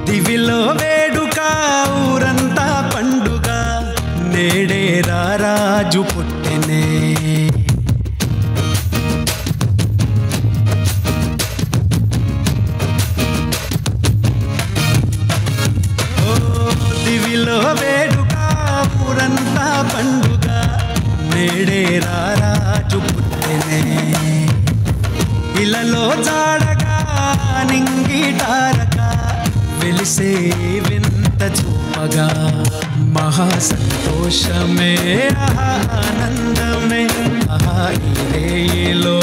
దివిలో వేడుక ఊరంతా పండుగ నేడే రారాజు పుట్టెనే ఓ దివిలో వేడుక ఊరంతా పండుగ నేడే రారాజు పుట్టెనే ఇలలో జాడగా నింగిటారక వెలిసే వింత చూపగా మహా సంతోషమే ఆనందమే ఇదేలో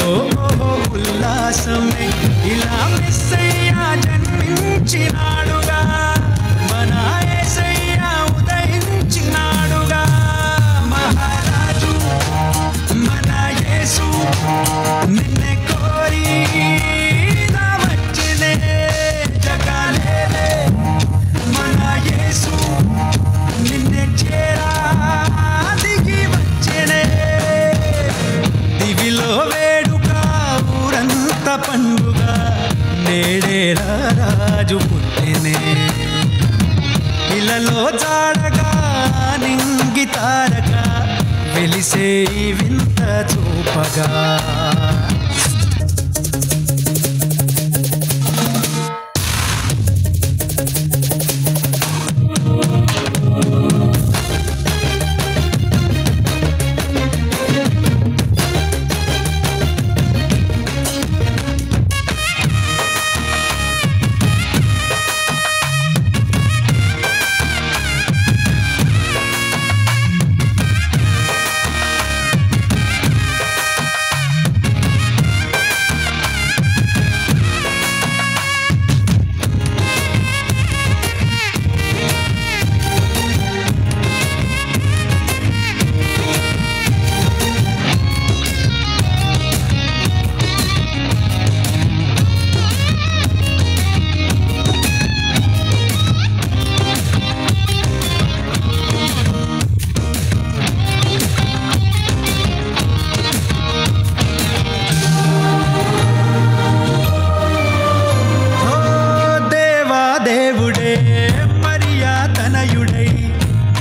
ఉల్లాసమే ఇలా మెస్సయ్యా జన్మించినాడుగా మన యేసయ్యా ఉదయించినాడుగా మహారాజు మన యేసు నిన్నే కోరి వచ్చనే జగాలేలే మన యేసు నిన్నే చేరా దిగి వచ్చనే దివిలో వేడుక ఊరంతా పండుగ నేడే రారాజు పుట్టెనే ఇలలో జాడగా నింగితారగా వెలిసే వింత చూపగా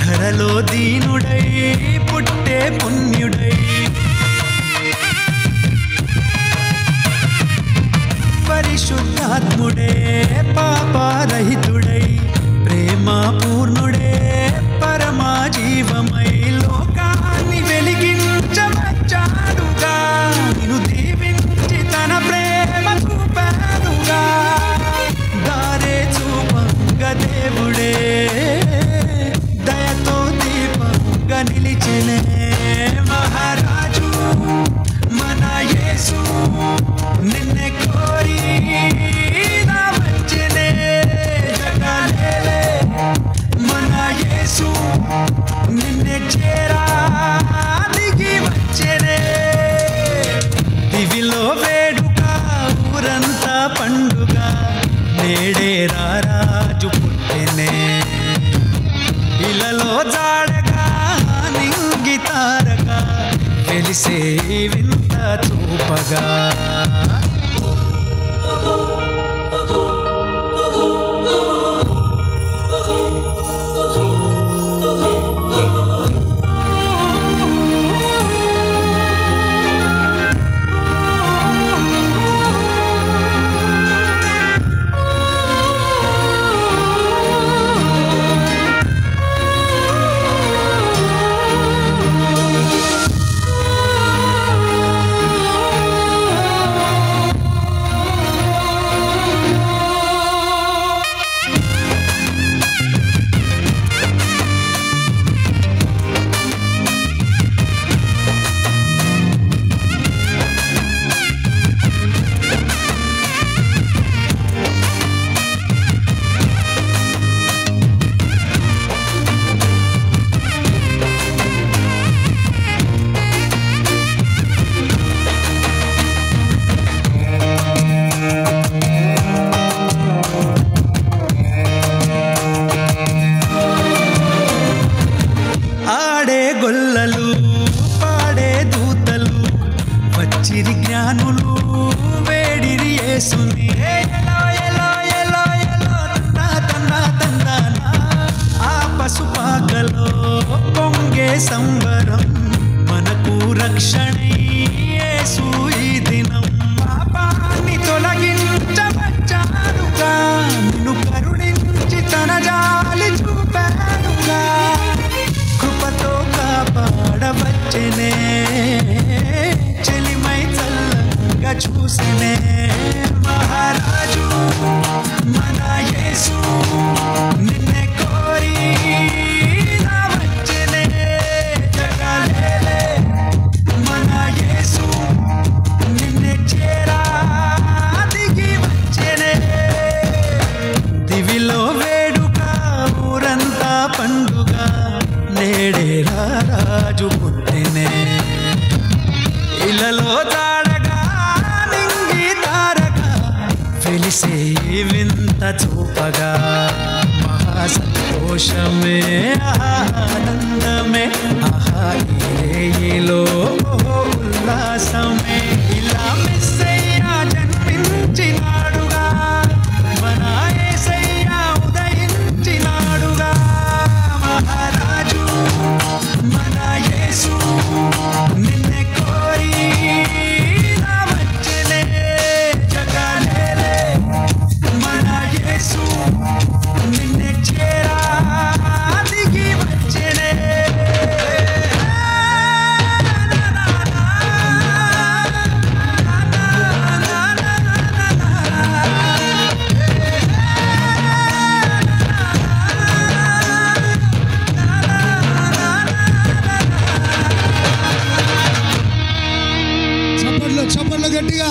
ధరలో దీనుడై పుట్టే పుణ్యుడై పరిశుద్ధాత్ముడే పాపరహితుడై ప్రేమ పూర్ణుడే పరమా జీవమై లోకాన్ని వెలిగించవచ్చాడుగా నిన్ను దీవించి తన ప్రేమ చూపాడుగా దారే చూపంగా దేవుడే దయతో దీపంగా నిలిచెనే మహారాజు మన యేసు నిన్నే కోరి వచ్చెనే జగాలేలే మన యేసు నిన్నే చేరా దిగి వచ్చెనే దివిలో వేడుక ఊరంతా పండుగ నేడే రారాజు పుట్టెనే ఇలలో జాడగా నింగితారగా వెలిసే వింత చూపగా పాపులు వేడిరి యేసుని ఎలో ఎలో ఎలో ఎలో తందా తందా ఆ పసుపాకలో పొంగే సంబరం మనకు రక్షణే యేసు ఈ దినం పాపాన్ని తొలగించవచ్చాడుగా నిన్ను కరుణించి తన జాలి చూపాడుగా కృపతో కాపాడవచ్చెనే చెలిమై చల్లగా చూసెనే మహారాజు మన యేసు నిన్నే కోరి రావచ్చెనే జగలేలే మన యేసు నిన్నే చేరా దిగి వచ్చెనే దివిలో వేడుక ఊరంతా పండుగ నేడే రాజు పుట్టెనే ఇలలో తాడగా నింగి తారగా వెలిసే వింత చూపగా మహా సంతోషమే ఆనందమే ఆహాలో ఉల్లాసమే ఇలా మెస్సయ్యా జన్మించినాడుగా మన యేసయ్యా ఉదయించినాడుగా మహారాజు మన యేసు నిన్నే కోరి రావచ్చెనే జగలేలే మన యేసు నిన్నే చేరా దిగి వచ్చెనే చప్పట్లు చప్పట్లు గట్టిగా